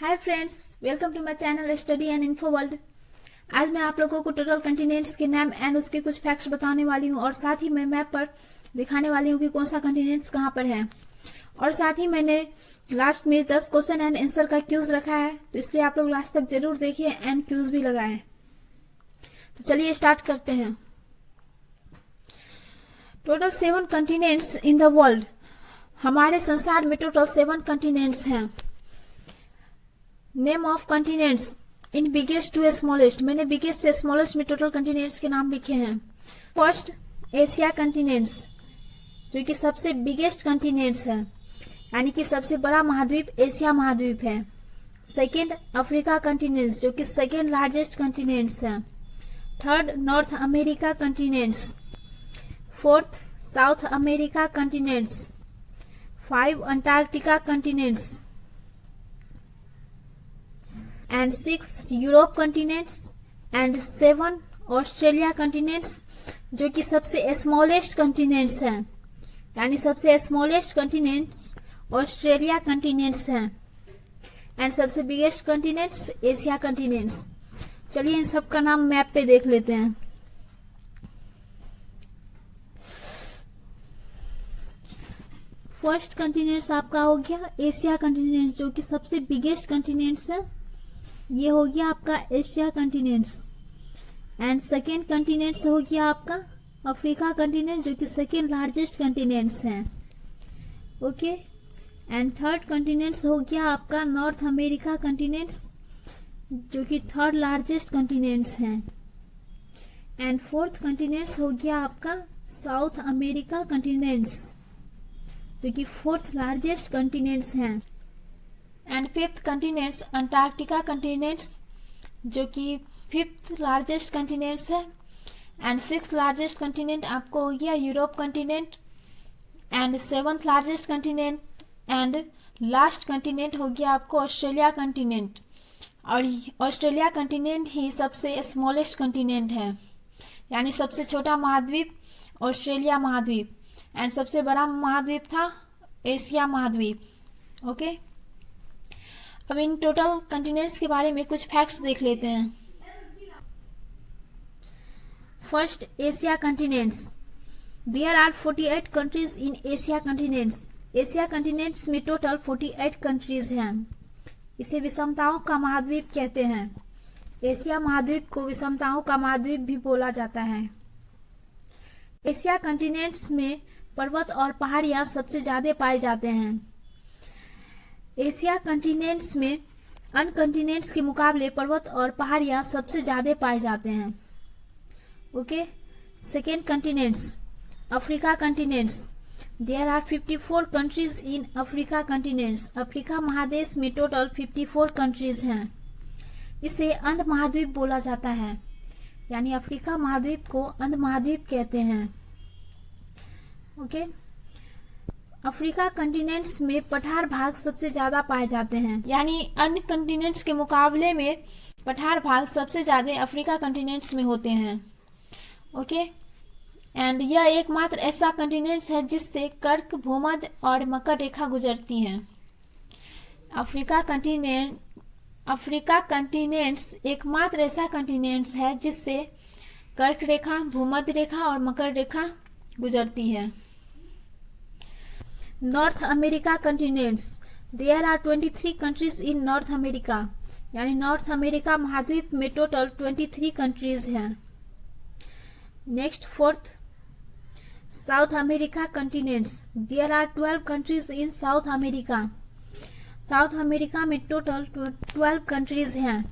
Hi friends, welcome to my channel study and info world. आज मैं आप लोगों को टोटल कंटिनेंट्स के नाम एंड उसके कुछ फैक्ट्स बताने वाली हूँ और साथ ही मैं मैप पर दिखाने वाली हूँ कि कौन सा कंटिनेंट्स कहाँ पर है। और साथ ही मैंने लास्ट में 10 क्वेश्चन एंड आंसर का क्यूज रखा है, तो इसलिए आप लोग लास्ट तक जरूर देखिए एंड क्यूज भी लगाए। तो चलिए स्टार्ट करते हैं। Total 7 continents in the world. हमारे संसार में टोटल 7 कंटिनेंट्स हैं। Name of continents in biggest to smallest. मैंने बिगेस्ट से स्मॉलेस्ट में टोटल कंटिनेंट्स के नाम लिखे हैं। फर्स्ट एशिया कंटिनेंट्स, जो कि सबसे बिगेस्ट कंटिनेंट्स है, यानी कि सबसे बड़ा महाद्वीप एशिया महाद्वीप है। सेकेंड अफ्रीका कंटिनेंट्स, जो कि सेकेंड लार्जेस्ट कंटिनेंट्स है। Third north America continents. Fourth South America continents. 5 Antarctica continents and 6 Europe continents and 7 Australia continents, जो कि सबसे स्मॉलेस्ट कंटिनेंट्स हैं, यानी सबसे स्मॉलेस्ट कंटिनेंट्स ऑस्ट्रेलिया कंटिनेंट्स हैं। एंड सबसे बिगेस्ट कंटिनेंट्स एशिया कंटिनेंट्स। चलिए इन सब का नाम मैप पे देख लेते हैं। फर्स्ट कंटिनेंट्स आपका हो गया एशिया कंटिनेंट्स, जो कि सबसे बिगेस्ट कंटिनेंट्स है। ये हो गया आपका Asia continents. And second continents हो गया आपका अफ्रीका कंटिनेंट, जो कि सेकेंड लार्जेस्ट कंटिनेंट्स हैं। ओके। एंड थर्ड कंटिनेंट्स हो गया आपका नॉर्थ अमेरिका कंटिनेंट्स, जो कि थर्ड लार्जेस्ट कंटिनेंट्स हैं। एंड फोर्थ कंटिनेंट्स हो गया आपका साउथ अमेरिका कंटिनेंट्स, जो कि फोर्थ लार्जेस्ट कंटिनेंट्स हैं। And fifth continents Antarctica continents, जो कि फिफ्थ लार्जेस्ट कंटिनेंट्स है। एंड सिक्स्थ लार्जेस्ट कंटिनेंट आपको हो गया Europe continent. And seventh largest continent and last continent हो गया आपको ऑस्ट्रेलिया कंटिनेंट। और ऑस्ट्रेलिया कंटिनेंट ही सबसे स्मॉलेस्ट कंटिनेंट है, यानी सबसे छोटा महाद्वीप ऑस्ट्रेलिया महाद्वीप। एंड सबसे बड़ा महाद्वीप था एशिया महाद्वीप। ओके। अब इन टोटल कंटिनेंट्स के बारे में कुछ फैक्ट्स देख लेते हैं। First Asia continents. There are 48 countries in Asia continents. Asia continents में टोटल 48 कंट्रीज हैं। इसे विषमताओं का महाद्वीप कहते हैं। एशिया महाद्वीप को विषमताओं का महाद्वीप भी बोला जाता है। एशिया कंटिनेंट्स में पर्वत और पहाड़ियां सबसे ज्यादा पाए जाते हैं। एशिया कंटिनेंट्स में अन्य कंटिनेंट्स के मुकाबले पर्वत और पहाड़ियां सबसे ज्यादा पाए जाते हैं। Okay. Second continents Africa continents. There are 54 countries in Africa continents. Africa महादेश में टोटल 54 कंट्रीज हैं। इसे अंध महाद्वीप बोला जाता है, यानी अफ्रीका महाद्वीप को अंध महाद्वीप कहते हैं। ओके। अफ्रीका कंटिनेंट्स में पठार भाग सबसे ज्यादा पाए जाते हैं, यानी अन्य कंटिनेंट्स के मुकाबले में पठार भाग सबसे ज्यादा अफ्रीका कंटिनेंट्स में होते हैं। ओके। एंड यह एकमात्र ऐसा कंटिनेंट्स है जिससे कर्क, भूमध्य और मकर रेखा गुजरती है। अफ्रीका कंटिनेंट्स एकमात्र ऐसा कंटिनेंट्स है जिससे कर्क रेखा, भूमध्य रेखा और मकर रेखा गुजरती है। North America continents. There are 23 countries in North America, यानी नॉर्थ अमेरिका महाद्वीप में टोटल 23 कंट्रीज हैं। Next fourth South America continents. There are 12 countries in South America. South America में टोटल 12 कंट्रीज हैं।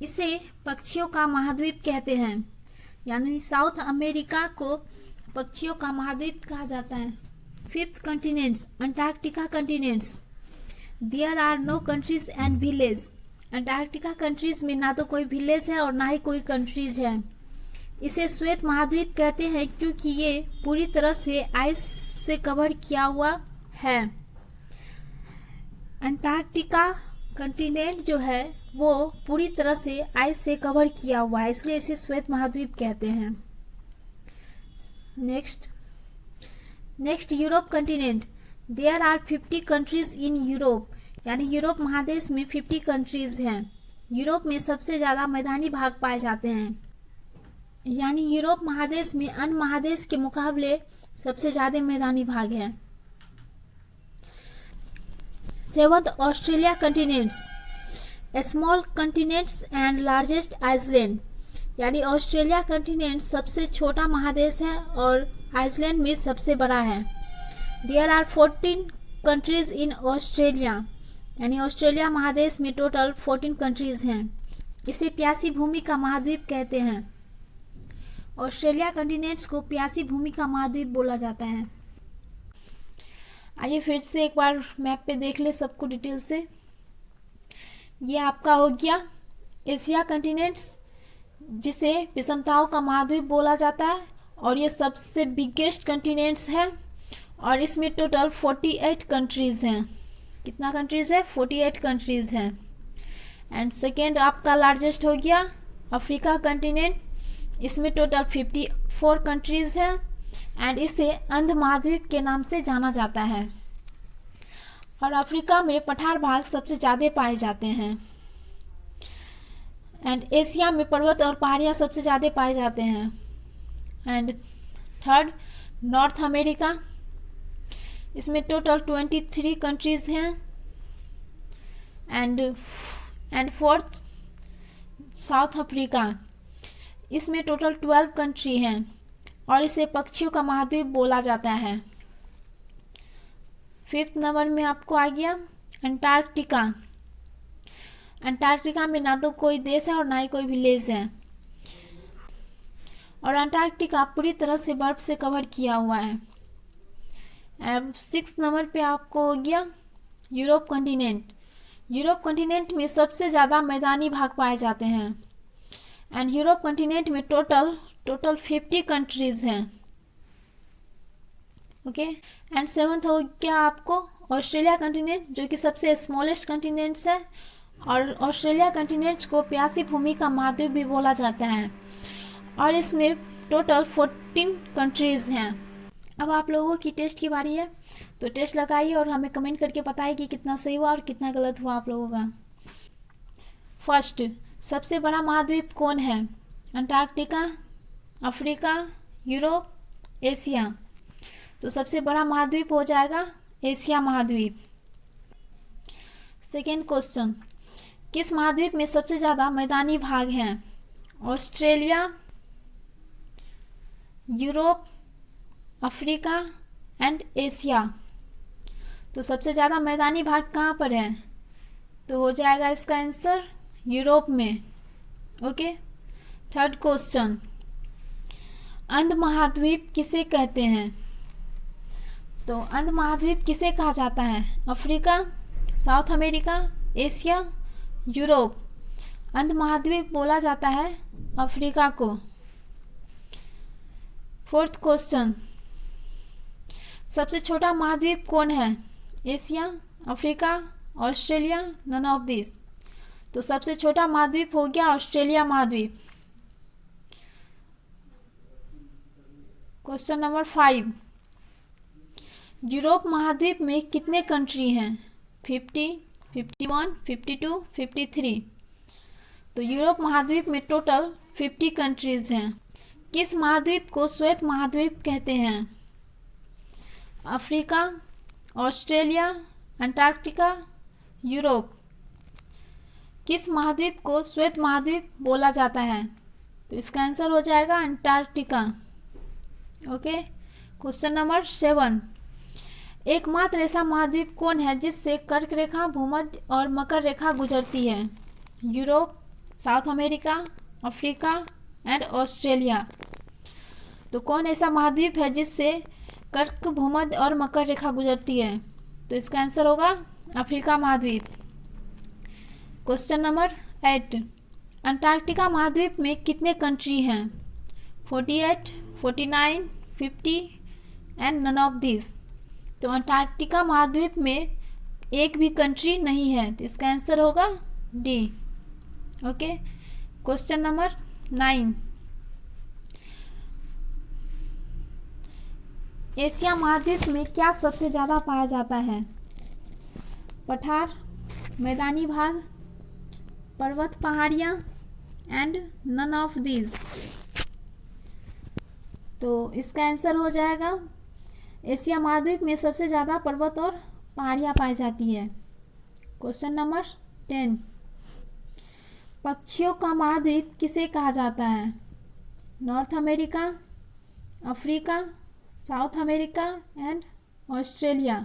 इसे पक्षियों का महाद्वीप कहते हैं, यानी साउथ अमेरिका को पक्षियों का महाद्वीप कहा जाता है। Fifth continents Antarctica continents. There are no countries and village. Antarctica countries में ना तो कोई विलेज है और ना ही कोई कंट्रीज है। इसे श्वेत महाद्वीप कहते हैं क्योंकि ये पूरी तरह से आइस से कवर किया हुआ है। अंटार्कटिका कंटिनेंट जो है वो पूरी तरह से आइस से कवर किया हुआ है, इसलिए इसे श्वेत महाद्वीप कहते हैं। Next Europe continent. There are 50 countries in Europe. यानी यूरोप महादेश में 50 कंट्रीज हैं। यूरोप में सबसे ज़्यादा मैदानी भाग पाए जाते हैं, यानी यूरोप महादेश में अन्य महादेश के मुकाबले सबसे ज़्यादा मैदानी भाग है। 7th, Australia continents, small continents and largest island, यानी ऑस्ट्रेलिया कंटिनेंट सबसे छोटा महादेश है और आइसलैंड में सबसे बड़ा है। There are 14 countries in Australia, यानी ऑस्ट्रेलिया महादेश में टोटल 14 कंट्रीज हैं। इसे प्यासी भूमि का महाद्वीप कहते हैं। ऑस्ट्रेलिया कंटिनेंट्स को प्यासी भूमि का महाद्वीप बोला जाता है। आइए फिर से एक बार मैप पे देख ले सबको डिटेल से। ये आपका हो गया एशिया कंटिनेंट्स, जिसे विषमताओं का महाद्वीप बोला जाता है, और ये सबसे बिगेस्ट कंटिनेंट्स है और इसमें टोटल 48 कंट्रीज हैं। कितना कंट्रीज है? 48 कंट्रीज हैं। एंड सेकेंड आपका लार्जेस्ट हो गया अफ्रीका कंटिनेंट, इसमें टोटल 54 कंट्रीज हैं एंड इसे अंध महाद्वीप के नाम से जाना जाता है। और अफ्रीका में पठार भाग सबसे ज़्यादा पाए जाते हैं। एंड एशिया में पर्वत और पहाड़ियाँ सबसे ज़्यादा पाए जाते हैं। एंड थर्ड नॉर्थ अमेरिका, इसमें टोटल 23 कंट्रीज हैं। एंड फोर्थ साउथ अफ्रीका, इसमें टोटल 12 कंट्री हैं और इसे पक्षियों का महाद्वीप बोला जाता है। 5th नंबर में आपको आ गया अंटार्कटिका। अंटार्कटिका में ना तो कोई देश है और ना ही कोई विलेज है, और अंटार्कटिका पूरी तरह से बर्फ से कवर किया हुआ है। 6th नंबर पे आपको हो गया यूरोप कंटिनेंट। यूरोप कंटिनेंट में सबसे ज़्यादा मैदानी भाग पाए जाते हैं एंड यूरोप कंटिनेंट में टोटल 50 कंट्रीज हैं। ओके। एंड 7th हो गया आपको ऑस्ट्रेलिया कंटिनेंट, जो कि सबसे स्मॉलेस्ट कंटिनेंट्स है, और ऑस्ट्रेलिया कंटिनेंट को प्यासी भूमि का महाद्वीप भी बोला जाता है और इसमें टोटल 14 कंट्रीज हैं। अब आप लोगों की टेस्ट की बारी है, तो टेस्ट लगाइए और हमें कमेंट करके बताइए कि कितना सही हुआ और कितना गलत हुआ आप लोगों का। फर्स्ट, सबसे बड़ा महाद्वीप कौन है? Antarctica, Africa, Europe, Asia. तो सबसे बड़ा महाद्वीप हो जाएगा एशिया महाद्वीप। सेकेंड क्वेश्चन, किस महाद्वीप में सबसे ज़्यादा मैदानी भाग हैं? Australia, Europe, Africa and Asia. तो सबसे ज़्यादा मैदानी भाग कहाँ पर है? तो हो जाएगा इसका आंसर यूरोप में। ओके। थर्ड क्वेश्चन, अंध महाद्वीप किसे कहते हैं? तो अंध महाद्वीप किसे कहा जाता है? Africa, south America, Asia, Europe. अंध महाद्वीप बोला जाता है अफ्रीका को। फोर्थ क्वेश्चन, सबसे छोटा महाद्वीप कौन है? Asia, Africa, Australia, none of this. तो सबसे छोटा महाद्वीप हो गया ऑस्ट्रेलिया महाद्वीप। क्वेश्चन नंबर 5, यूरोप महाद्वीप में कितने कंट्री हैं? 50, 51, 52, 53। तो यूरोप महाद्वीप में टोटल 50 कंट्रीज हैं। किस महाद्वीप को श्वेत महाद्वीप कहते हैं? Africa, Australia, Antarctica, Europe. किस महाद्वीप को श्वेत महाद्वीप बोला जाता है? तो इसका आंसर हो जाएगा अंटार्कटिका। ओके। क्वेश्चन नंबर 7, एकमात्र ऐसा महाद्वीप कौन है जिससे कर्क रेखा, भूमध्य और मकर रेखा गुजरती है? Europe, south America, Africa and Australia. तो कौन ऐसा महाद्वीप है जिससे कर्क, भूमध्य और मकर रेखा गुजरती है? तो इसका आंसर होगा अफ्रीका महाद्वीप। क्वेश्चन नंबर 8, अंटार्कटिका महाद्वीप में कितने कंट्री हैं? 48, 49, 50 एंड नन ऑफ दिस। तो अंटार्कटिका महाद्वीप में एक भी कंट्री नहीं है, तो इसका आंसर होगा D. Okay. Question number 9, Asia महाद्वीप में क्या सबसे ज़्यादा पाया जाता है? पठार, मैदानी भाग, पर्वत, पहाड़ियाँ, एंड नन ऑफ दीज। तो इसका आंसर हो जाएगा एशिया महाद्वीप में सबसे ज़्यादा पर्वत और पहाड़ियाँ पाई जाती है। क्वेश्चन नंबर 10, पक्षियों का महाद्वीप किसे कहा जाता है? North America, Africa, south America and Australia.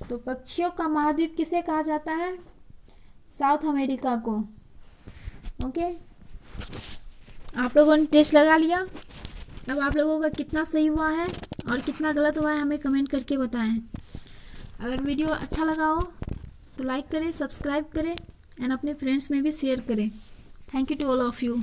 तो पक्षियों का महाद्वीप किसे कहा जाता है? साउथ अमेरिका को। ओके, आप लोगों ने टेस्ट लगा लिया। अब आप लोगों का कितना सही हुआ है और कितना गलत हुआ है हमें कमेंट करके बताएं। अगर वीडियो अच्छा लगा हो तो लाइक करें, सब्सक्राइब करें एंड अपने फ्रेंड्स में भी शेयर करें। Thank you to all of you.